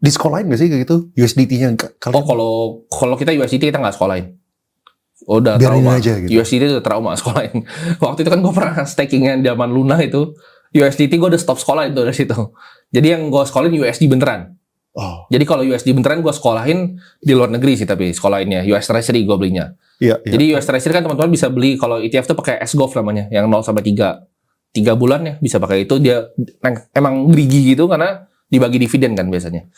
Disekolahin nggak sih kayak gitu USDT-nya? Kalau kita USDT kita nggak sekolahin. Udah biarin trauma aja gitu. USDT itu trauma sekolahin. Waktu itu kan gue pernah stakingnya zaman Luna itu USDT gue udah stop sekolah itu dari situ. Jadi yang gue sekolahin USD beneran. Jadi kalau USD beneran gue sekolahin di luar negeri sih, tapi sekolahinnya US Treasury gue belinya. Iya. Jadi US Treasury kan teman-teman bisa beli kalau ETF tuh pakai SGOF namanya, yang 0 sampai 3 bulan ya bisa pakai itu. Dia emang greedy gitu karena dibagi dividen kan biasanya.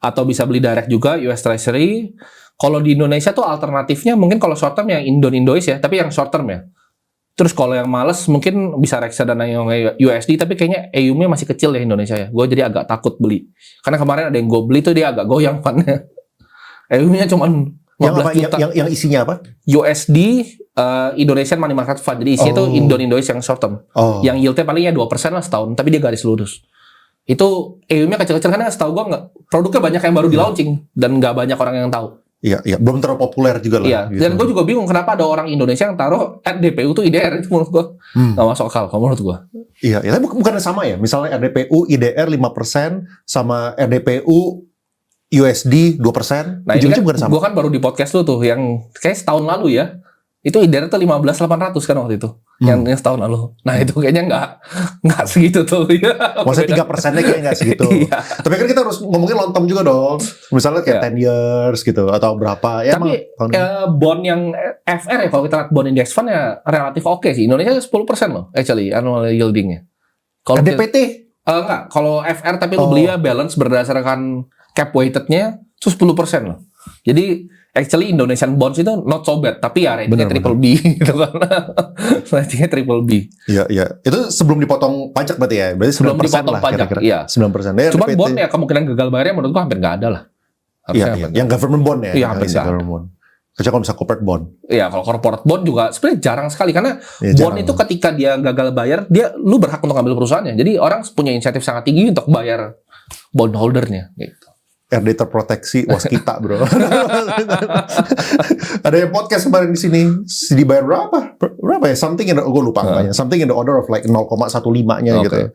Atau bisa beli direct juga US Treasury. Kalau di Indonesia tuh alternatifnya mungkin kalau short term yang Indo-Indois ya, tapi yang short term ya. Terus kalau yang males mungkin bisa reksadana yang USD, tapi kayaknya EUM-nya masih kecil ya Indonesia ya. Gue jadi agak takut beli. Karena kemarin ada yang gue beli tuh dia agak goyang fund-nya. EUM-nya cuma 15 juta. Yang isinya apa? USD Indonesian Money Market Fund. Jadi isinya tuh Indo-Indois yang short term. Yang yield-nya palingnya 2% lah setahun, tapi dia garis lurus. Itu EUM-nya kecil-kecil karena setahu gue produknya banyak yang baru di launching dan nggak banyak orang yang tahu. Iya, belum terlalu populer juga lah. Iya, gitu. dan gue juga bingung kenapa ada orang Indonesia yang taruh RDPU tuh IDR, itu menurut gue nggak masuk akal, kalau menurut gue. Iya, tapi bukan sama ya. Misalnya RDPU IDR 5% sama RDPU USD 2%. Nah, ini kan bukan sama. gue kan baru di podcast tuh yang kayak setahun lalu ya. Itu IDR tuh 15.800 kan waktu itu. Yang setahun lalu. Nah itu kayaknya nggak segitu tuh. Maksudnya 3%-nya kayaknya nggak segitu. Iya. Tapi kan kita harus ngomongin long term juga dong. Misalnya kayak 10 years gitu. Atau berapa. Ya, tapi bond yang FR ya, kalau kita lihat bond index fund ya relatif oke sih. Indonesia 10% loh actually annual yieldingnya. Kalau DPT? Enggak. Kalau FR tapi lu beli ya balance berdasarkan cap weighted-nya itu 10% loh. Jadi actually Indonesian bonds itu not so bad, tapi ya ratingnya triple B gitu kan. Ratingnya triple B. Iya. Itu sebelum dipotong pajak berarti ya? Berarti 9% sebelum dipotong lah pajak, kira-kira. iya. 9%. Ya, Cuma DPT. bond ya kemungkinan gagal bayarnya menurut gua hampir nggak ada lah. Iya. Yang government bond ya? Iya, hampir nggak ada. Kecuali kalau bisa corporate bond. Iya, kalau corporate bond juga sebenarnya jarang sekali karena bond itu ketika dia gagal bayar, lu berhak untuk ambil perusahaannya. Jadi orang punya insentif sangat tinggi untuk bayar bondholdernya gitu. RD terproteksi waskita bro. Ada yang podcast kemarin di sini dibayar berapa ya? Something in the, gue lupa namanya. Something in the order of like 0,15-nya gitu ya.